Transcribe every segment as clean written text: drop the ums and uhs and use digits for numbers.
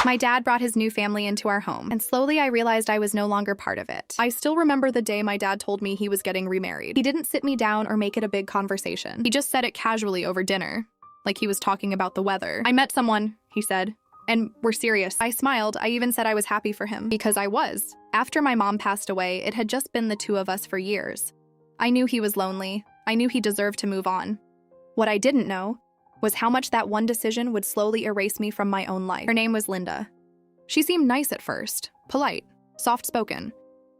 My dad brought his new family into our home, and slowly I realized I was no longer part of it. I still remember the day my dad told me he was getting remarried. He didn't sit me down or make it a big conversation. He just said it casually over dinner, like he was talking about the weather. "I met someone," he said, "and we're serious." I smiled. I even said I was happy for him, because I was. After my mom passed away, it had just been the two of us for years. I knew he was lonely. I knew he deserved to move on. What I didn't know was how much that one decision would slowly erase me from my own life. Her name was Linda. She seemed nice at first, polite, soft-spoken,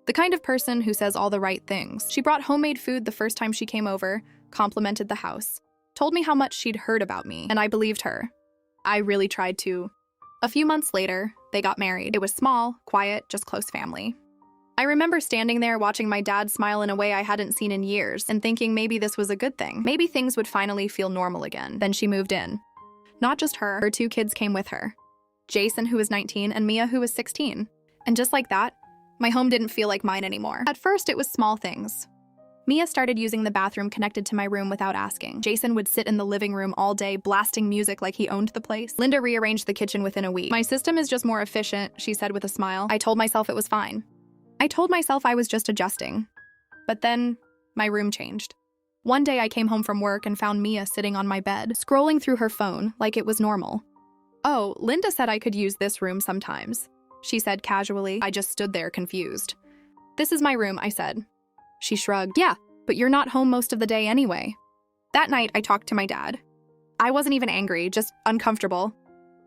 the kind of person who says all the right things. She brought homemade food the first time she came over, complimented the house, told me how much she'd heard about me, and I believed her. I really tried to. A few months later, they got married. It was small, quiet, just close family. I remember standing there watching my dad smile in a way I hadn't seen in years and thinking maybe this was a good thing. Maybe things would finally feel normal again. Then she moved in. Not just her 2 kids came with her. Jason, who was 19, and Mia, who was 16. And just like that, my home didn't feel like mine anymore. At first, it was small things. Mia started using the bathroom connected to my room without asking. Jason would sit in the living room all day, blasting music like he owned the place. Linda rearranged the kitchen within a week. "My system is just more efficient," she said with a smile. I told myself it was fine. I told myself I was just adjusting. But then, my room changed. One day I came home from work and found Mia sitting on my bed, scrolling through her phone like it was normal. "Oh, Linda said I could use this room sometimes," she said casually. I just stood there confused. "This is my room," I said. She shrugged. "Yeah, but you're not home most of the day anyway." That night, I talked to my dad. I wasn't even angry, just uncomfortable.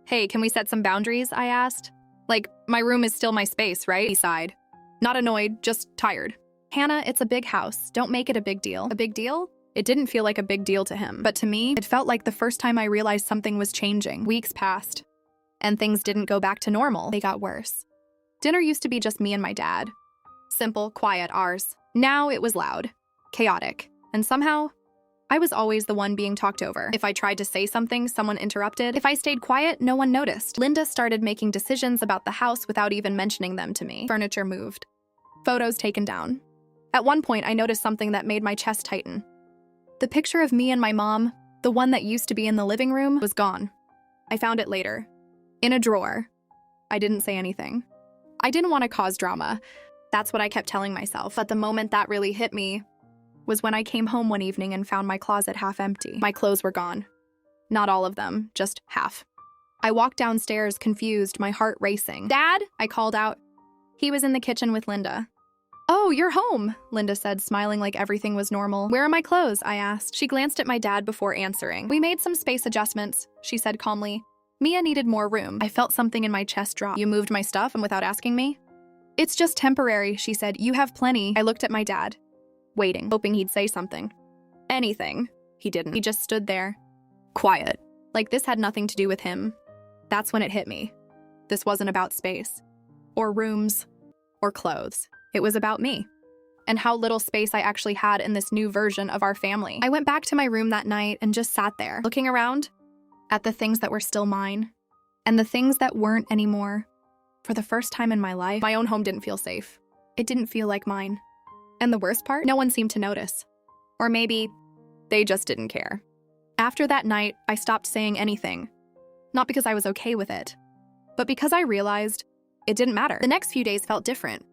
"Hey, can we set some boundaries?" I asked. "Like, my room is still my space, right?" He sighed. Not annoyed, just tired. "Hannah, it's a big house. Don't make it a big deal." A big deal? It didn't feel like a big deal to him, but to me, it felt like the first time I realized something was changing. Weeks passed, and things didn't go back to normal. They got worse. Dinner used to be just me and my dad. Simple, quiet, ours. Now it was loud, chaotic, and somehow, I was always the one being talked over. If I tried to say something, someone interrupted. If I stayed quiet, no one noticed. Linda started making decisions about the house without even mentioning them to me. Furniture moved. Photos taken down. At one point, I noticed something that made my chest tighten. The picture of me and my mom, the one that used to be in the living room, was gone. I found it later. In a drawer. I didn't say anything. I didn't want to cause drama. That's what I kept telling myself. But the moment that really hit me was when I came home one evening and found my closet half empty. My clothes were gone. Not all of them, just half. I walked downstairs, confused, my heart racing. "Dad?" I called out. He was in the kitchen with Linda. "Oh, you're home," Linda said, smiling like everything was normal. "Where are my clothes?" I asked. She glanced at my dad before answering. "We made some space adjustments," she said calmly. "Mia needed more room." I felt something in my chest drop. "You moved my stuff and without asking me?" "It's just temporary," she said. "You have plenty." I looked at my dad, waiting, hoping he'd say something. Anything. He didn't. He just stood there, quiet, like this had nothing to do with him. That's when it hit me. This wasn't about space, or rooms, or clothes. It was about me, and how little space I actually had in this new version of our family. I went back to my room that night and just sat there, looking around at the things that were still mine, and the things that weren't anymore. For the first time in my life, my own home didn't feel safe. It didn't feel like mine. And the worst part, no one seemed to notice. Or maybe they just didn't care. After that night, I stopped saying anything. Not because I was okay with it, but because I realized it didn't matter. The next few days felt different.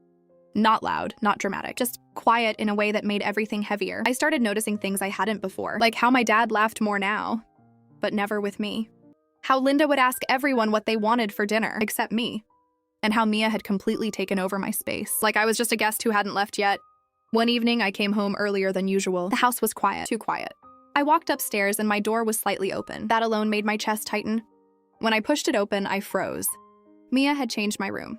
Not loud, not dramatic, just quiet in a way that made everything heavier. I started noticing things I hadn't before, like how my dad laughed more now, but never with me. How Linda would ask everyone what they wanted for dinner, except me. And how Mia had completely taken over my space, like I was just a guest who hadn't left yet. One evening, I came home earlier than usual. The house was quiet, too quiet. I walked upstairs and my door was slightly open. That alone made my chest tighten. When I pushed it open, I froze. Mia had changed my room.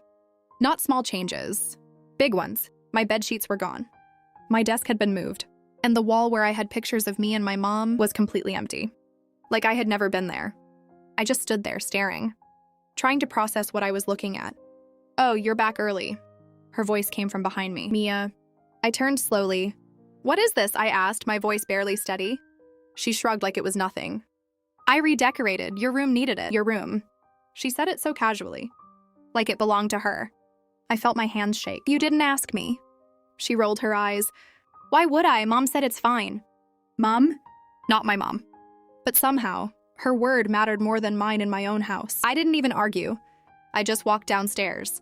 Not small changes, big ones. My bed sheets were gone. My desk had been moved. And the wall where I had pictures of me and my mom was completely empty. Like I had never been there. I just stood there staring, trying to process what I was looking at. "Oh, you're back early." Her voice came from behind me. "Mia." I turned slowly. "What is this?" I asked, my voice barely steady. She shrugged like it was nothing. "I redecorated. Your room needed it." "Your room." She said it so casually, like it belonged to her. I felt my hands shake. "You didn't ask me." She rolled her eyes. "Why would I? Mom said it's fine." "Mom?" Not my mom. But somehow, her word mattered more than mine in my own house. I didn't even argue. I just walked downstairs,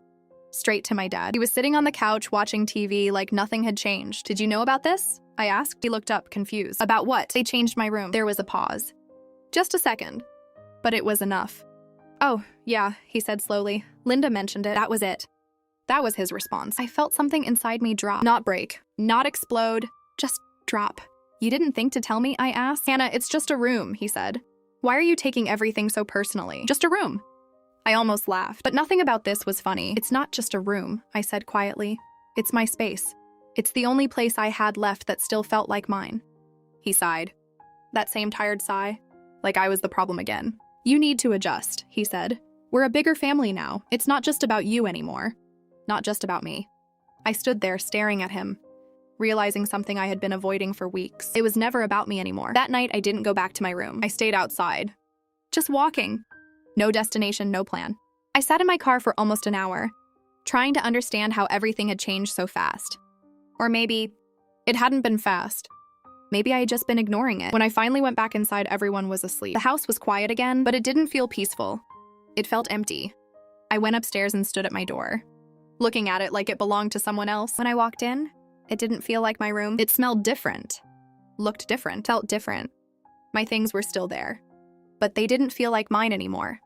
straight to my dad. He was sitting on the couch watching TV like nothing had changed. Did you know about this? I asked. He looked up, confused. About what? They changed my room. There was a pause. Just a second. But it was enough. Oh, yeah, he said slowly. Linda mentioned it. That was it. That was his response. I felt something inside me drop. Not break. Not explode. Just drop. You didn't think to tell me? I asked. Hannah, it's just a room, he said. Why are you taking everything so personally? Just a room. I almost laughed. But nothing about this was funny. It's not just a room, I said quietly. It's my space. It's the only place I had left that still felt like mine. He sighed. That same tired sigh. Like I was the problem again. You need to adjust, he said. We're a bigger family now. It's not just about you anymore. Not just about me. I stood there staring at him, realizing something I had been avoiding for weeks. It was never about me anymore. That night, I didn't go back to my room. I stayed outside. Just walking. No destination, no plan. I sat in my car for almost an hour, trying to understand how everything had changed so fast. Or maybe it hadn't been fast. Maybe I had just been ignoring it. When I finally went back inside, everyone was asleep. The house was quiet again, but it didn't feel peaceful. It felt empty. I went upstairs and stood at my door, looking at it like it belonged to someone else. When I walked in, it didn't feel like my room. It smelled different, looked different, felt different. My things were still there, but they didn't feel like mine anymore.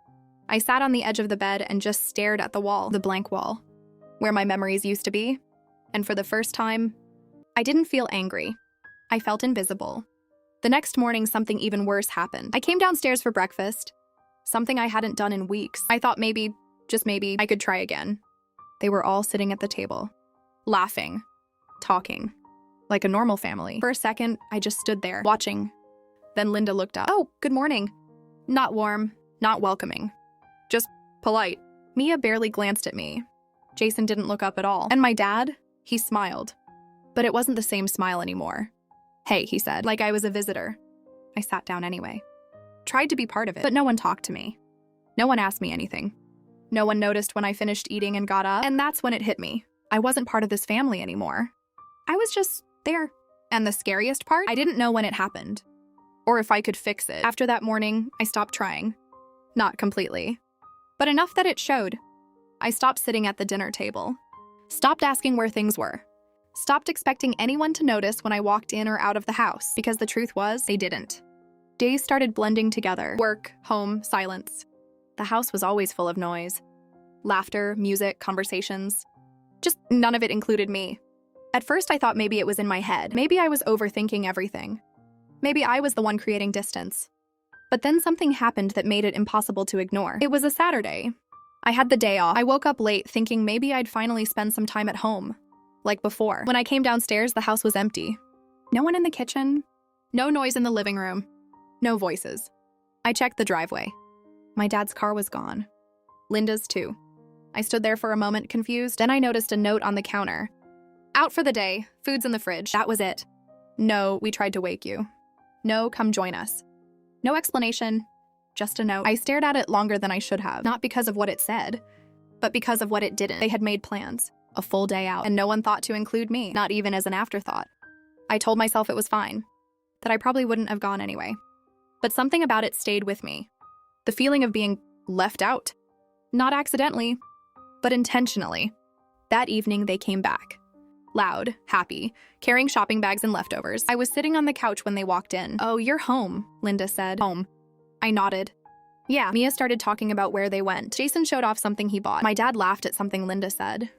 I sat on the edge of the bed and just stared at the wall, the blank wall, where my memories used to be. And for the first time, I didn't feel angry. I felt invisible. The next morning, something even worse happened. I came downstairs for breakfast, something I hadn't done in weeks. I thought maybe, just maybe, I could try again. They were all sitting at the table, laughing, talking, like a normal family. For a second, I just stood there, watching. Then Linda looked up. Oh, good morning. Not warm, not welcoming, just polite. Mia barely glanced at me. Jason didn't look up at all. And my dad, he smiled. But it wasn't the same smile anymore. Hey, he said, like I was a visitor. I sat down anyway. Tried to be part of it, but no one talked to me. No one asked me anything. No one noticed when I finished eating and got up, and that's when it hit me. I wasn't part of this family anymore. I was just there. And the scariest part, I didn't know when it happened, or if I could fix it. After that morning, I stopped trying. Not completely, but enough that it showed. I stopped sitting at the dinner table. Stopped asking where things were. Stopped expecting anyone to notice when I walked in or out of the house, because the truth was, they didn't. Days started blending together. Work, home, silence. The house was always full of noise. Laughter, music, conversations. Just none of it included me. At first, I thought maybe it was in my head. Maybe I was overthinking everything. Maybe I was the one creating distance. But then something happened that made it impossible to ignore. It was a Saturday. I had the day off. I woke up late thinking maybe I'd finally spend some time at home. Like before. When I came downstairs, the house was empty. No one in the kitchen. No noise in the living room. No voices. I checked the driveway. My dad's car was gone. Linda's too. I stood there for a moment confused. Then I noticed a note on the counter. Out for the day. Food's in the fridge. That was it. No, we tried to wake you. No, come join us. No explanation. Just a note. I stared at it longer than I should have. Not because of what it said, but because of what it didn't. They had made plans. A full day out, and no one thought to include me, not even as an afterthought. I told myself it was fine, that I probably wouldn't have gone anyway. But something about it stayed with me. The feeling of being left out. Not accidentally, but intentionally. That evening, they came back. Loud, happy, carrying shopping bags and leftovers. I was sitting on the couch when they walked in. Oh, you're home, Linda said. Home. I nodded. Yeah. Mia started talking about where they went. Jason showed off something he bought. My dad laughed at something Linda said.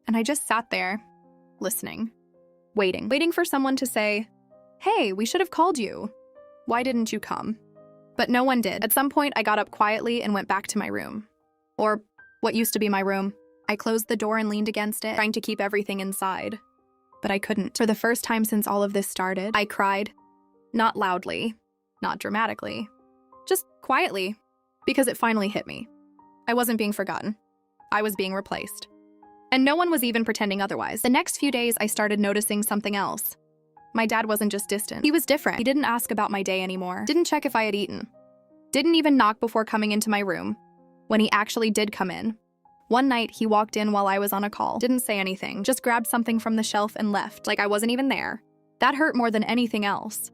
And I just sat there, listening, waiting for someone to say, hey, we should have called you. Why didn't you come? But no one did. At some point, I got up quietly and went back to my room. Or what used to be my room. I closed the door and leaned against it, trying to keep everything inside. But I couldn't. For the first time since all of this started, I cried. Not loudly, not dramatically, just quietly, because it finally hit me. I wasn't being forgotten. I was being replaced. And no one was even pretending otherwise. The next few days, I started noticing something else. My dad wasn't just distant. He was different. He didn't ask about my day anymore. Didn't check if I had eaten. Didn't even knock before coming into my room. When he actually did come in. One night, he walked in while I was on a call. Didn't say anything. Just grabbed something from the shelf and left. Like I wasn't even there. That hurt more than anything else.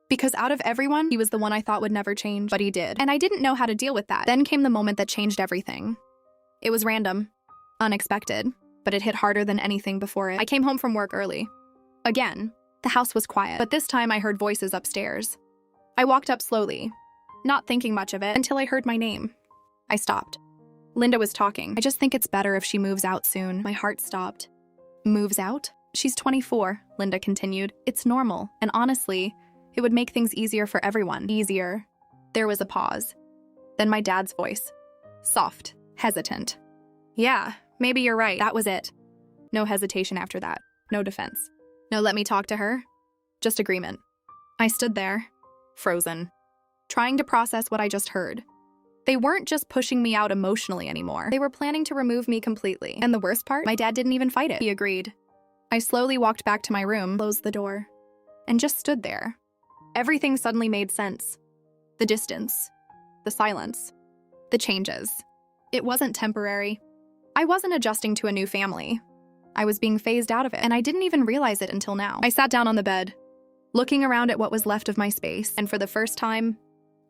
Because out of everyone, he was the one I thought would never change. But he did. And I didn't know how to deal with that. Then came the moment that changed everything. It was random, unexpected, but it hit harder than anything before it. I came home from work early. Again, the house was quiet, but this time I heard voices upstairs. I walked up slowly, not thinking much of it, until I heard my name. I stopped. Linda was talking. I just think it's better if she moves out soon. My heart stopped. Moves out? She's 24, Linda continued. It's normal, and honestly, it would make things easier for everyone. Easier. There was a pause. Then my dad's voice. Soft, hesitant. Yeah, maybe you're right. That was it. No hesitation after that. No defense. No let me talk to her. Just agreement. I stood there, frozen, trying to process what I just heard. They weren't just pushing me out emotionally anymore. They were planning to remove me completely. And the worst part, my dad didn't even fight it. He agreed. I slowly walked back to my room, closed the door, and just stood there. Everything suddenly made sense. The distance, the silence, the changes. It wasn't temporary. I wasn't adjusting to a new family. I was being phased out of it, and I didn't even realize it until now. I sat down on the bed, looking around at what was left of my space, and for the first time,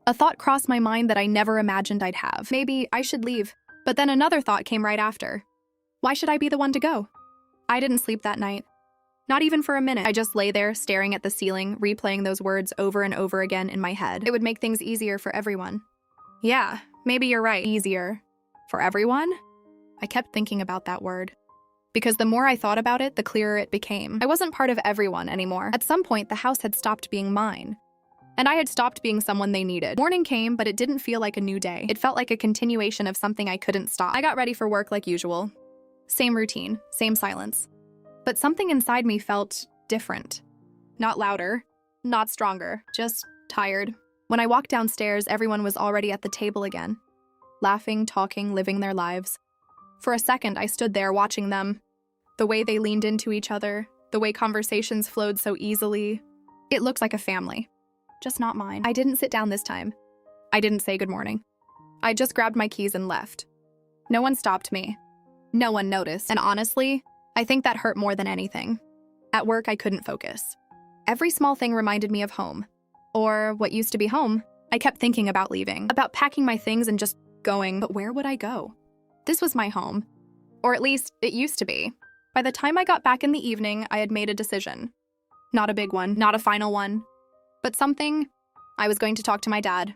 a thought crossed my mind that I never imagined I'd have. Maybe I should leave. But then another thought came right after. Why should I be the one to go? I didn't sleep that night. Not even for a minute. I just lay there, staring at the ceiling, replaying those words over and over again in my head. It would make things easier for everyone. Yeah, maybe you're right. Easier. For everyone? I kept thinking about that word. Because the more I thought about it, the clearer it became. I wasn't part of everyone anymore. At some point, the house had stopped being mine. And I had stopped being someone they needed. Morning came, but it didn't feel like a new day. It felt like a continuation of something I couldn't stop. I got ready for work like usual. Same routine, same silence. But something inside me felt different. Not louder, not stronger, just tired. When I walked downstairs, everyone was already at the table again. Laughing, talking, living their lives. For a second, I stood there watching them. The way they leaned into each other, the way conversations flowed so easily. It looked like a family. Just not mine. I didn't sit down this time. I didn't say good morning. I just grabbed my keys and left. No one stopped me. No one noticed. And honestly, I think that hurt more than anything. At work, I couldn't focus. Every small thing reminded me of home. Or what used to be home. I kept thinking about leaving, about packing my things and just going. But where would I go? This was my home. Or at least, it used to be. By the time I got back in the evening, I had made a decision. Not a big one, not a final one. But something. I was going to talk to my dad.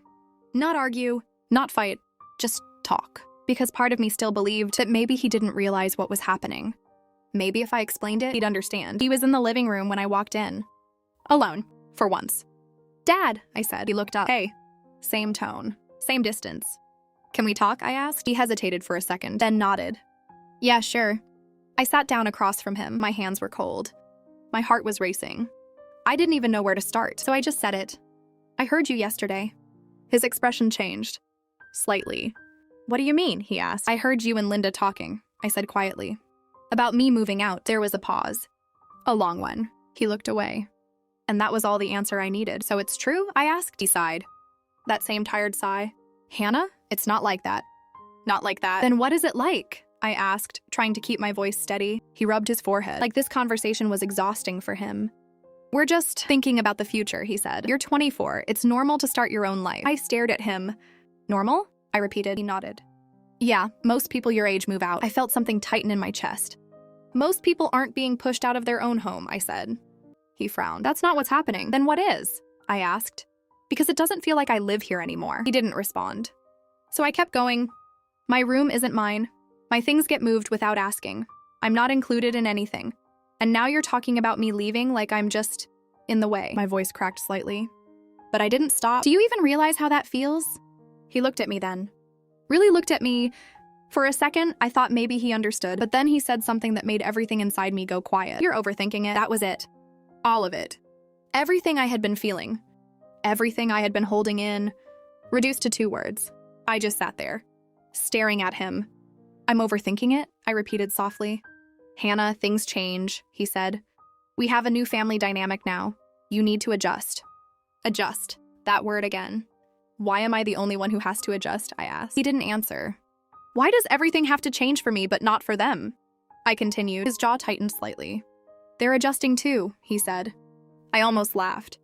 Not argue, not fight, just talk. Because part of me still believed that maybe he didn't realize what was happening. Maybe if I explained it, he'd understand. He was in the living room when I walked in. Alone, for once. Dad, I said. He looked up. Hey. Same tone, same distance. Can we talk, I asked. He hesitated for a second, then nodded. Yeah, sure. I sat down across from him. My hands were cold. My heart was racing. I didn't even know where to start, so I just said it. I heard you yesterday. His expression changed. Slightly. What do you mean? He asked. I heard you and Linda talking, I said quietly. About me moving out. There was a pause. A long one. He looked away. And that was all the answer I needed. So it's true? I asked. He sighed. That same tired sigh. Hannah? It's not like that. Not like that. Then what is it like? I asked, trying to keep my voice steady. He rubbed his forehead. Like this conversation was exhausting for him. We're just thinking about the future, he said. You're 24. It's normal to start your own life. I stared at him. Normal? I repeated. He nodded. Yeah, most people your age move out. I felt something tighten in my chest. Most people aren't being pushed out of their own home, I said. He frowned. That's not what's happening. Then what is? I asked. Because it doesn't feel like I live here anymore. He didn't respond. So I kept going. My room isn't mine. My things get moved without asking. I'm not included in anything. And now you're talking about me leaving like I'm just in the way. My voice cracked slightly. But I didn't stop. Do you even realize how that feels? He looked at me then. Really looked at me. For a second, I thought maybe he understood, but then he said something that made everything inside me go quiet. You're overthinking it. That was it. All of it. Everything I had been feeling. Everything I had been holding in. Reduced to 2 words. I just sat there, staring at him. I'm overthinking it, I repeated softly. Hannah, things change, he said. We have a new family dynamic now. You need to adjust. Adjust. That word again. Why am I the only one who has to adjust? I asked. He didn't answer. Why does everything have to change for me but not for them? I continued. His jaw tightened slightly. They're adjusting too, he said. I almost laughed.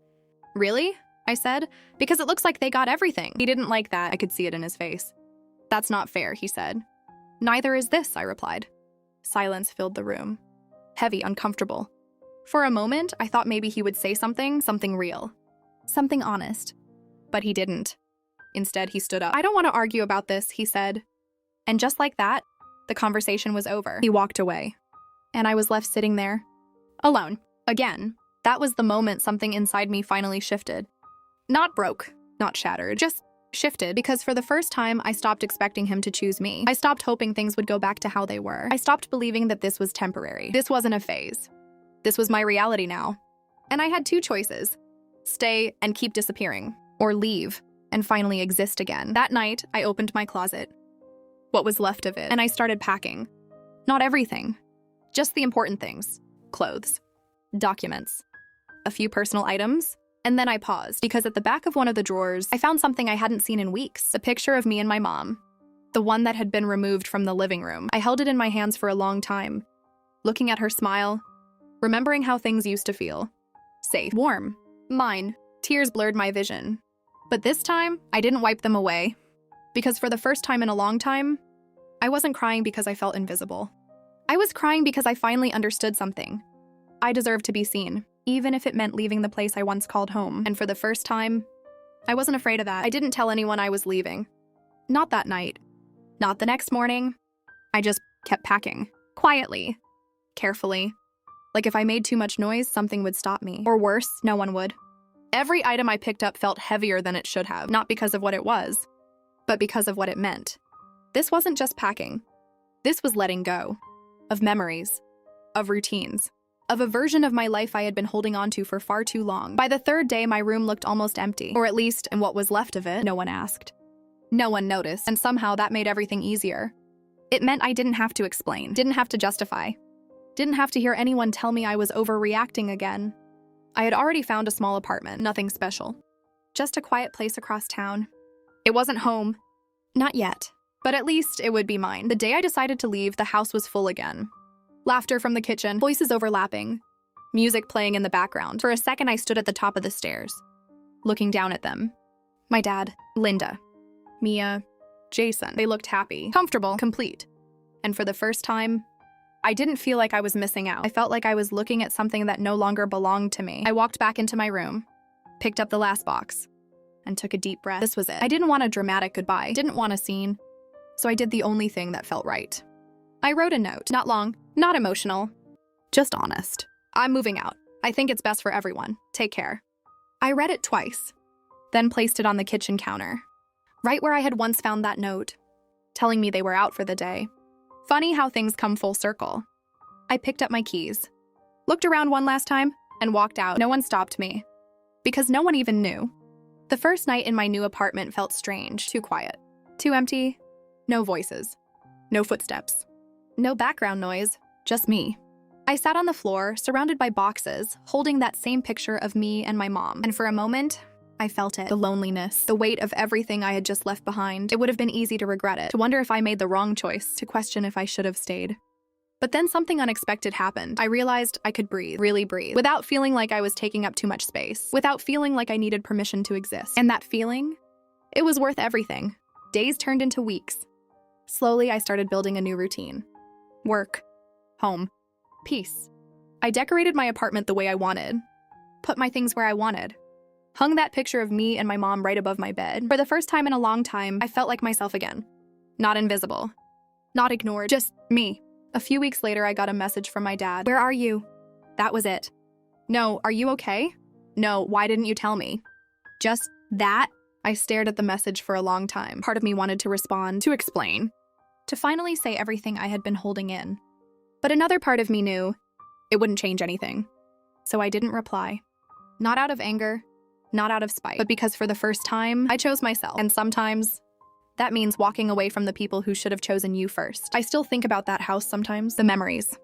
Really? I said. Because it looks like they got everything. He didn't like that. I could see it in his face. That's not fair, he said. Neither is this, I replied. Silence filled the room. Heavy, uncomfortable. For a moment, I thought maybe he would say something real. Something honest. But he didn't. Instead, he stood up. I don't want to argue about this, he said. And just like that, the conversation was over. He walked away. And I was left sitting there, alone. Again, that was the moment something inside me finally shifted. Not broke, not shattered, just shifted, because for the first time, I stopped expecting him to choose me. I stopped hoping things would go back to how they were. I stopped believing that this was temporary. This wasn't a phase. This was my reality now. And I had two choices: stay and keep disappearing, or leave and finally exist again. That night, I opened my closet, what was left of it, and I started packing. Not everything, just the important things: clothes, documents, a few personal items. And then I paused, because at the back of one of the drawers, I found something I hadn't seen in weeks: a picture of me and my mom, the one that had been removed from the living room. I held it in my hands for a long time, looking at her smile, remembering how things used to feel. Safe, warm, mine. Tears blurred my vision. But this time, I didn't wipe them away, because for the first time in a long time, I wasn't crying because I felt invisible. I was crying because I finally understood something. I deserved to be seen, even if it meant leaving the place I once called home. And for the first time, I wasn't afraid of that. I didn't tell anyone I was leaving. Not that night. Not the next morning. I just kept packing. Quietly. Carefully. Like if I made too much noise, something would stop me. Or worse, no one would. Every item I picked up felt heavier than it should have. Not because of what it was, but because of what it meant. This wasn't just packing. This was letting go. Of memories. Of routines. Of a version of my life I had been holding on to for far too long. By the third day, my room looked almost empty. Or at least, in what was left of it, no one asked. No one noticed, and somehow that made everything easier. It meant I didn't have to explain, didn't have to justify, didn't have to hear anyone tell me I was overreacting again. I had already found a small apartment, nothing special. Just a quiet place across town. It wasn't home. Not yet. But at least it would be mine. The day I decided to leave, the house was full again. Laughter from the kitchen, voices overlapping, music playing in the background. For a second, I stood at the top of the stairs, looking down at them. My dad, Linda, Mia, Jason. They looked happy, comfortable, complete. And for the first time, I didn't feel like I was missing out. I felt like I was looking at something that no longer belonged to me. I walked back into my room, picked up the last box, and took a deep breath. This was it. I didn't want a dramatic goodbye, didn't want a scene, so I did the only thing that felt right. I wrote a note, not long, not emotional, just honest. I'm moving out. I think it's best for everyone. Take care. I read it twice, then placed it on the kitchen counter, right where I had once found that note, telling me they were out for the day. Funny how things come full circle. I picked up my keys, looked around one last time, and walked out. No one stopped me, because no one even knew. The first night in my new apartment felt strange, too quiet, too empty, no voices, no footsteps, no background noise, just me. I sat on the floor, surrounded by boxes, holding that same picture of me and my mom. And for a moment, I felt it. The loneliness, the weight of everything I had just left behind. It would have been easy to regret it, to wonder if I made the wrong choice, to question if I should have stayed. But then something unexpected happened. I realized I could breathe, really breathe, without feeling like I was taking up too much space, without feeling like I needed permission to exist. And that feeling, it was worth everything. Days turned into weeks. Slowly, I started building a new routine. Work, home, peace. I decorated my apartment the way I wanted, put my things where I wanted, hung that picture of me and my mom right above my bed. For the first time in a long time, I felt like myself again. Not invisible, not ignored, just me. A few weeks later, I got a message from my dad. "Where are you?" That was it. No, "Are you okay?" No, "Why didn't you tell me?" Just that. I stared at the message for a long time. Part of me wanted to respond, to explain, to finally say everything I had been holding in. But another part of me knew it wouldn't change anything. So I didn't reply. Not out of anger, not out of spite, but because for the first time, I chose myself. And sometimes that means walking away from the people who should have chosen you first. I still think about that house sometimes, the memories,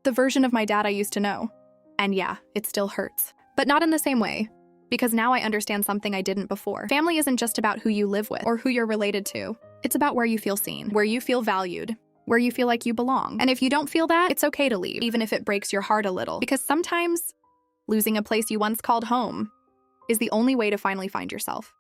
the version of my dad I used to know. And yeah, it still hurts, but not in the same way, because now I understand something I didn't before. Family isn't just about who you live with or who you're related to. It's about where you feel seen, where you feel valued, where you feel like you belong. And if you don't feel that, it's okay to leave, even if it breaks your heart a little, because sometimes losing a place you once called home is the only way to finally find yourself.